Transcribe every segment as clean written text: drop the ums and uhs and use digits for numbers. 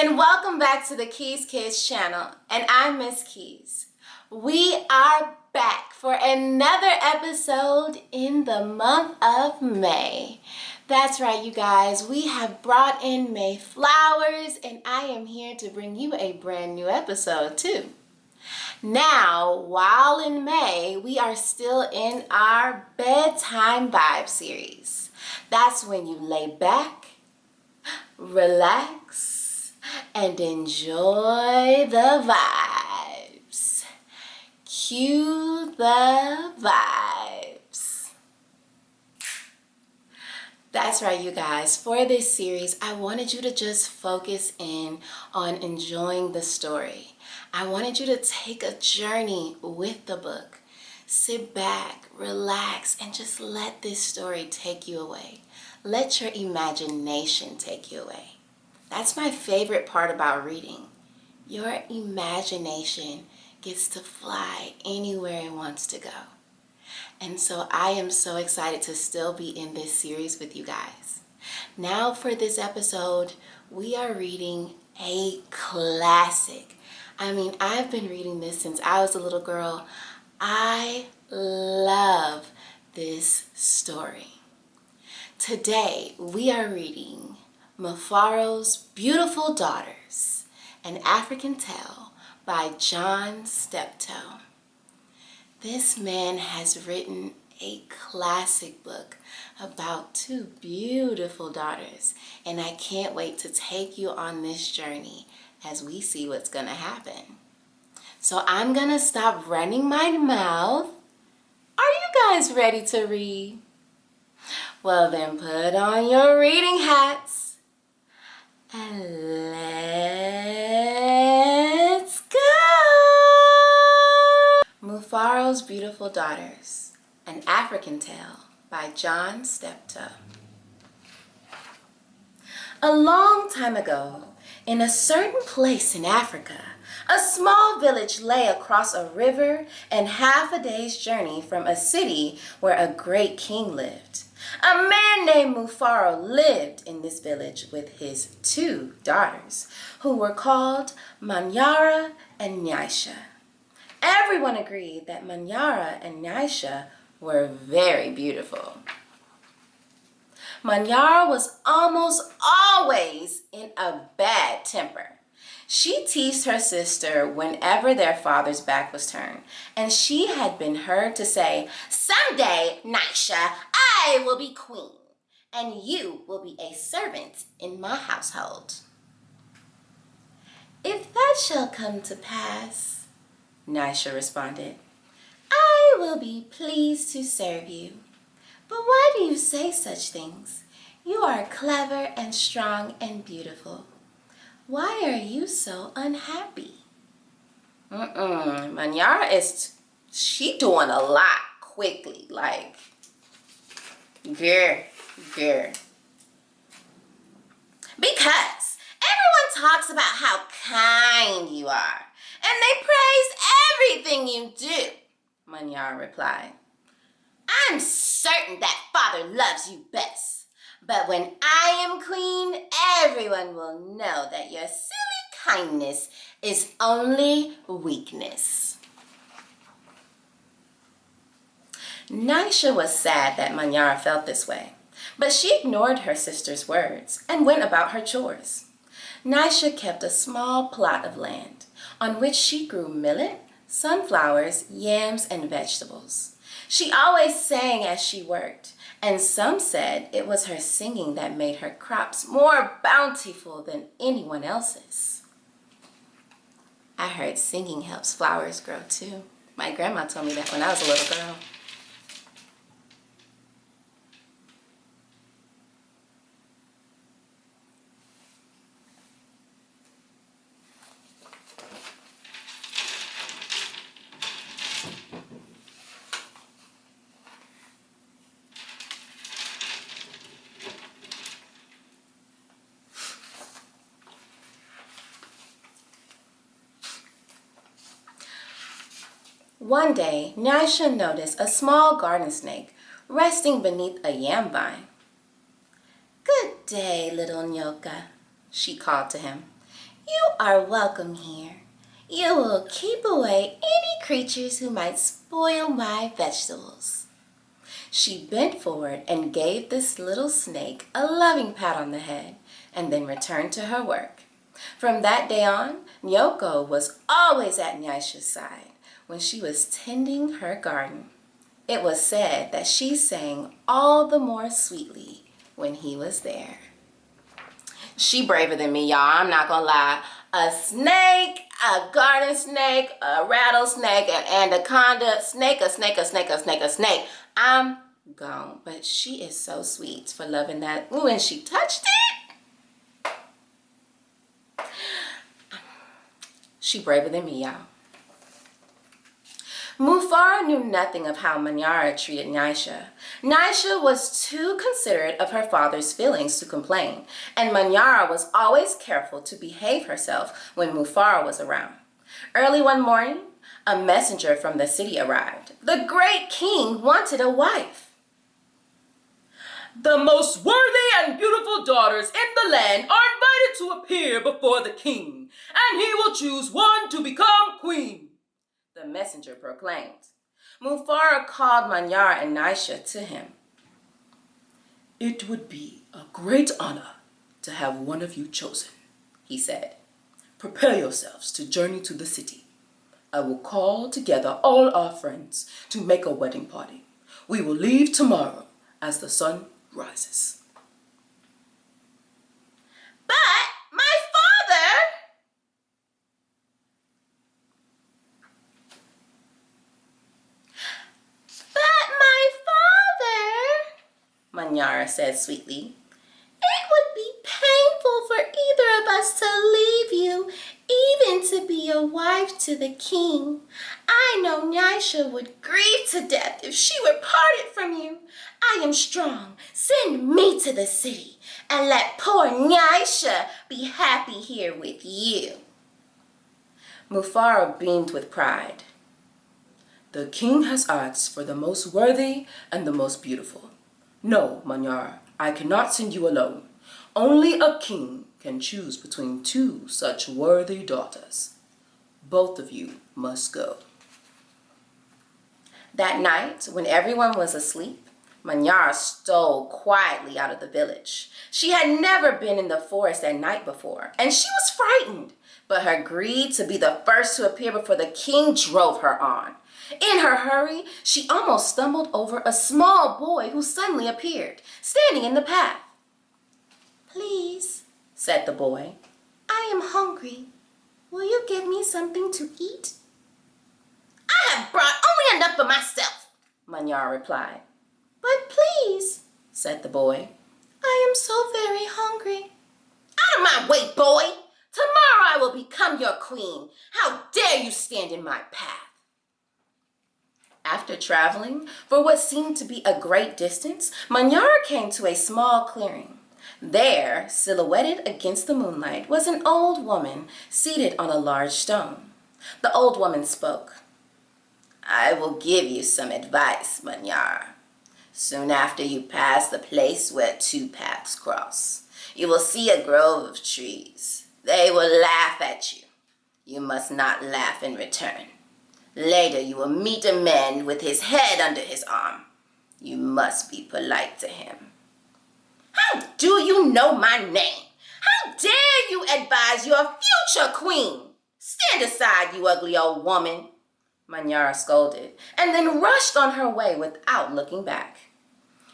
and welcome back to the Keys Kids channel, and I'm Miss Keys. We are back for another episode in the month of May. That's right, you guys, we have brought in May flowers, and I am here to bring you a brand new episode too. Now, while in May, we are still in our Bedtime Vibe series. That's when you lay back, relax, and enjoy the vibes. Cue the vibes. That's right, you guys. For this series, I wanted you to just focus in on enjoying the story. I wanted you to take a journey with the book. Sit back, relax, and just let this story take you away. Let your imagination take you away. That's my favorite part about reading. Your imagination gets to fly anywhere it wants to go. And so I am so excited to still be in this series with you guys. Now for this episode, we are reading a classic. I've been reading this since I was a little girl. I love this story. Today, we are reading Mufaro's Beautiful Daughters, an African Tale by John Steptoe. This man has written a classic book about two beautiful daughters, and I can't wait to take you on this journey as we see what's gonna happen. So I'm gonna stop running my mouth. Are you guys ready to read? Well then, put on your reading hats and let's go! Mufaro's Beautiful Daughters, an African Tale by John Steptoe. A long time ago, in a certain place in Africa, a small village lay across a river and half a day's journey from a city where a great king lived. A man named Mufaro lived in this village with his two daughters, who were called Nyasha and Nyasha. Everyone agreed that Nyasha and Nyasha were very beautiful. Nyasha was almost always in a bad temper. She teased her sister whenever their father's back was turned, and she had been heard to say, "Someday, Nyasha, I will be queen, and you will be a servant in my household." "If that shall come to pass," Nyasha responded, "I will be pleased to serve you. But why do you say such things? You are clever and strong and beautiful. Why are you so unhappy?" Nyasha she doing a lot quickly, like, girl. "Because everyone talks about how kind you are, and they praise everything you do," Nyasha replied. "I'm certain that father loves you best. But when I am queen, everyone will know that your silly kindness is only weakness." Nyasha was sad that Nyasha felt this way, but she ignored her sister's words and went about her chores. Nyasha kept a small plot of land on which she grew millet, sunflowers, yams, and vegetables. She always sang as she worked, and some said it was her singing that made her crops more bountiful than anyone else's. I heard singing helps flowers grow too. My grandma told me that when I was a little girl. One day, Nyasha noticed a small garden snake resting beneath a yam vine. "Good day, little Nyoka," she called to him. You are welcome here. You will keep away any creatures who might spoil my vegetables." She bent forward and gave this little snake a loving pat on the head and then returned to her work. From that day on, Nyoko was always at Nyasha's side when she was tending her garden. It was said that she sang all the more sweetly when he was there. She braver than me, y'all. I'm not gonna lie. A snake, a garden snake, a rattlesnake, an anaconda, snake. I'm gone. But she is so sweet for loving that. Ooh, and she touched it. She braver than me, y'all. Mufaro knew nothing of how Nyasha treated Nyasha. Nyasha was too considerate of her father's feelings to complain, and Nyasha was always careful to behave herself when Mufaro was around. Early one morning, a messenger from the city arrived. The great king wanted a wife. "The most worthy and beautiful daughters in the land are invited to appear before the king, and he will choose one to become queen," the messenger proclaimed. Mufaro called Nyasha and Nyasha to him. "It would be a great honor to have one of you chosen," he said. "Prepare yourselves to journey to the city. I will call together all our friends to make a wedding party. We will leave tomorrow as the sun rises." "But my father," Nyasha said sweetly, "it would be painful for either of us to leave you, even to be a wife to the king. I know Nyasha would grieve to death if she were parted from you. I am strong. Send me to the city and let poor Nyasha be happy here with you." Mufaro beamed with pride. "The king has asked for the most worthy and the most beautiful. No, Nyasha, I cannot send you alone. Only a king can choose between two such worthy daughters. Both of you must go." That night, when everyone was asleep, Nyasha stole quietly out of the village. She had never been in the forest at night before, and she was frightened, but her greed to be the first to appear before the king drove her on. In her hurry, she almost stumbled over a small boy who suddenly appeared, standing in the path. "Please," said the boy, "I am hungry. Will you give me something to eat?" "I have brought only enough for myself," Nyasha replied. "But please," said the boy, "I am so very hungry." "Out of my way, boy! Tomorrow I will become your queen. How dare you stand in my path?" After traveling for what seemed to be a great distance, Nyasha came to a small clearing. There, silhouetted against the moonlight, was an old woman seated on a large stone. The old woman spoke. "I will give you some advice, Nyasha. Soon after you pass the place where two paths cross, you will see a grove of trees. They will laugh at you. You must not laugh in return. Later, you will meet a man with his head under his arm. You must be polite to him." "How do you know my name? How dare you advise your future queen? Stand aside, you ugly old woman," Nyasha scolded, and then rushed on her way without looking back.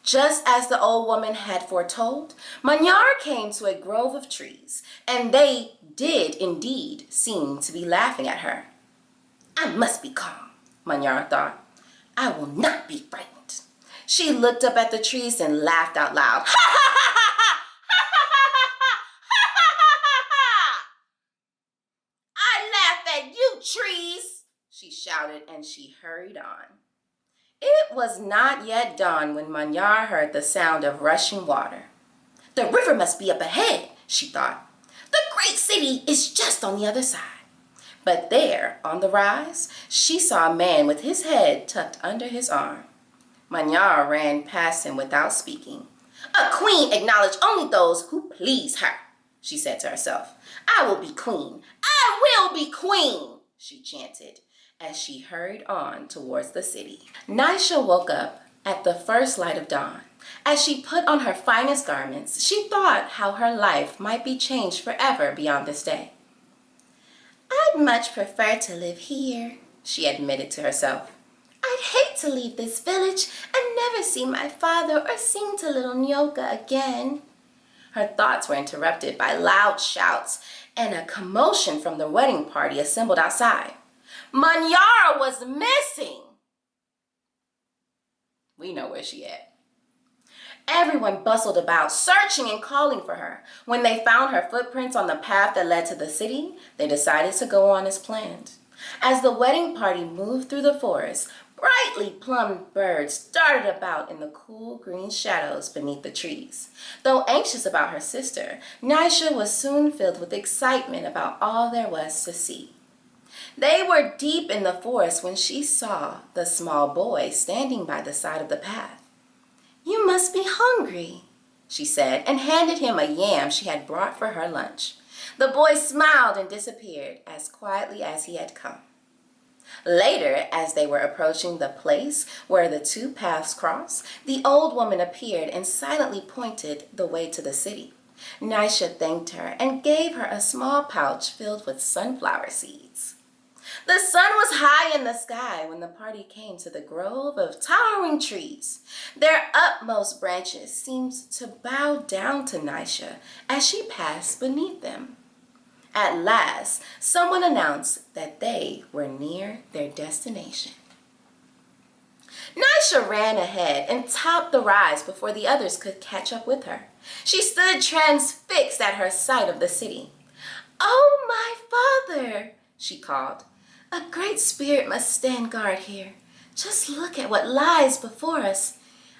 Just as the old woman had foretold, Nyasha came to a grove of trees, and they did indeed seem to be laughing at her. "I must be calm," Nyasha thought. "I will not be frightened." She looked up at the trees and laughed out loud. "Ha ha ha ha ha! Ha ha ha ha ha! Ha ha ha ha! I laugh at you, trees!" she shouted, and she hurried on. It was not yet dawn when Nyasha heard the sound of rushing water. "The river must be up ahead," she thought. "The great city is just on the other side." But there, on the rise, she saw a man with his head tucked under his arm. Nyasha ran past him without speaking. "A queen acknowledges only those who please her," she said to herself. I will be queen. I will be queen, she chanted as she hurried on towards the city. Nyasha woke up at the first light of dawn. As she put on her finest garments, she thought how her life might be changed forever beyond this day. I'd much prefer to live here, she admitted to herself. I'd hate to leave this village and never see my father or sing to little Nyoka again. Her thoughts were interrupted by loud shouts and a commotion from the wedding party assembled outside. Manyara was missing. We know where she at. Everyone bustled about, searching and calling for her. When they found her footprints on the path that led to the city, they decided to go on as planned. As the wedding party moved through the forest, brightly plumed birds darted about in the cool green shadows beneath the trees. Though anxious about her sister, Nyasha was soon filled with excitement about all there was to see. They were deep in the forest when she saw the small boy standing by the side of the path. You must be hungry, she said, and handed him a yam she had brought for her lunch. The boy smiled and disappeared as quietly as he had come. Later, as they were approaching the place where the two paths crossed, the old woman appeared and silently pointed the way to the city. Nyasha thanked her and gave her a small pouch filled with sunflower seeds. The sun was high in the sky when the party came to the grove of towering trees. Their utmost branches seemed to bow down to Nyasha as she passed beneath them. At last, someone announced that they were near their destination. Nyasha ran ahead and topped the rise before the others could catch up with her. She stood transfixed at her sight of the city. Oh, my father, she called. A great spirit must stand guard here. Just look at what lies before us.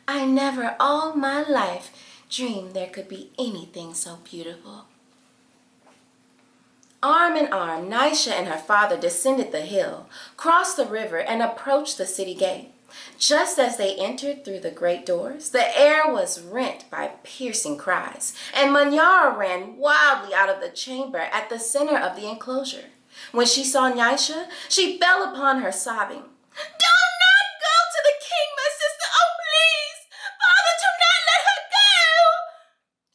I never all my life dreamed there could be anything so beautiful. Arm in arm, Nyasha and her father descended the hill, crossed the river, and approached the city gate. Just as they entered through the great doors, the air was rent by piercing cries, and Manyara ran wildly out of the chamber at the center of the enclosure. When she saw Nyasha, she fell upon her, sobbing. Do not go to the king, my sister! Oh, please! Father, do not let her go!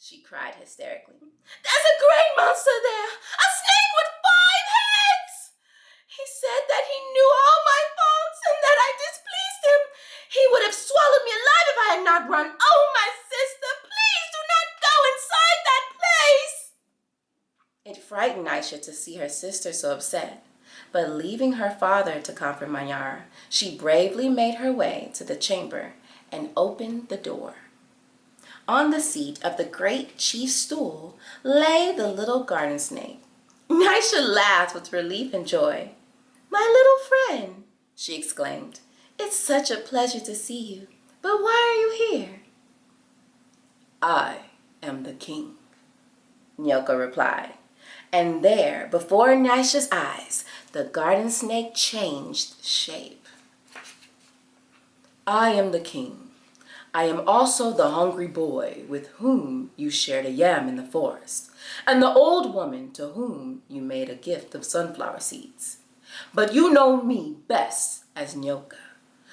She cried hysterically. There's a great monster there! A snake with 5 heads! He said that he knew all my faults and that I displeased him. He would have swallowed me alive if I had not run. Oh, my sister, please do not go inside that place! It frightened Nyasha to see her sister so upset, but leaving her father to comfort Manyara, she bravely made her way to the chamber and opened the door. On the seat of the great chief's stool lay the little garden snake. Nyasha laughed with relief and joy. My little friend, she exclaimed, it's such a pleasure to see you, but why are you here? I am the king, Nyoka replied. And there, before Nyasha's eyes, the garden snake changed shape. I am the king. I am also the hungry boy with whom you shared a yam in the forest, and the old woman to whom you made a gift of sunflower seeds. But you know me best as Nyoka,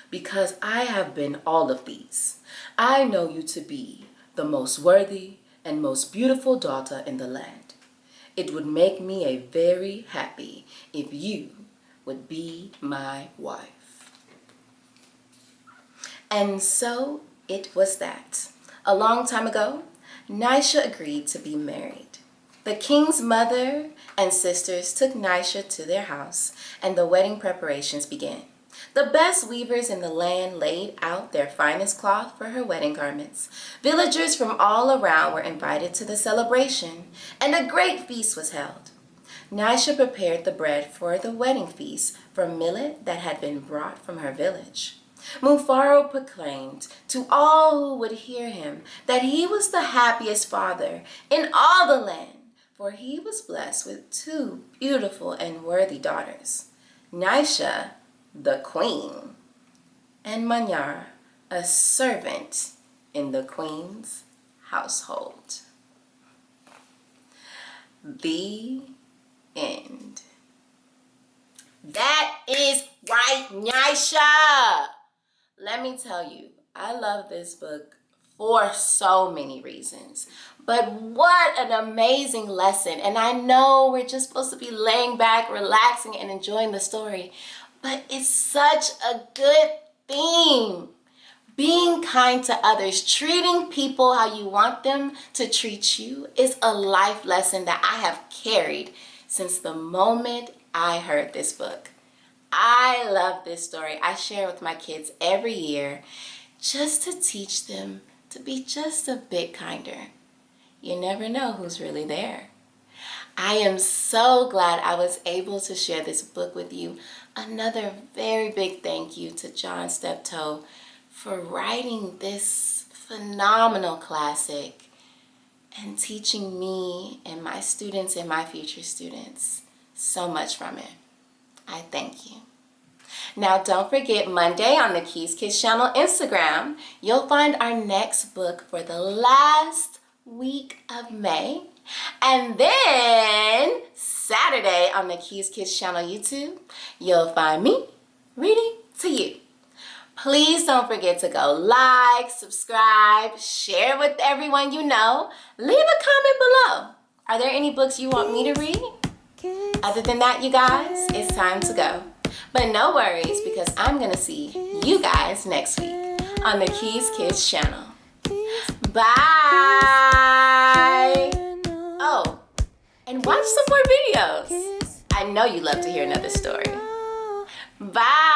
because I have been all of these. I know you to be the most worthy and most beautiful daughter in the land. It would make me very happy if you would be my wife. And so it was that, a long time ago, Nyasha agreed to be married. The king's mother and sisters took Nyasha to their house, and the wedding preparations began. The best weavers in the land laid out their finest cloth for her wedding garments. Villagers from all around were invited to the celebration, and a great feast was held. Nyasha prepared the bread for the wedding feast from millet that had been brought from her village. Mufaro proclaimed to all who would hear him that he was the happiest father in all the land, for he was blessed with 2 beautiful and worthy daughters, Nyasha, the queen, and Manyara, a servant in the queen's household. The end. That is right, Nyasha. Let me tell you, I love this book for so many reasons. But what an amazing lesson. And I know we're just supposed to be laying back, relaxing, and enjoying the story. But it's such a good theme. Being kind to others, treating people how you want them to treat you is a life lesson that I have carried since the moment I heard this book. I love this story. I share it with my kids every year just to teach them to be just a bit kinder. You never know who's really there. I am so glad I was able to share this book with you. Another very big thank you to John Steptoe for writing this phenomenal classic and teaching me and my students and my future students so much from it. I thank you. Now don't forget, Monday on the Keys Kids channel Instagram, you'll find our next book for the last week of May. And then Saturday on the Keys Kids channel YouTube, you'll find me reading to you. Please don't forget to go like, subscribe, share with everyone you know. Leave a comment below. Are there any books you want me to read? Other than that, you guys, it's time to go. But no worries, because I'm going to see you guys next week on the Keys Kids channel. Bye! Oh, and watch some more videos. I know you love to hear another story. Bye!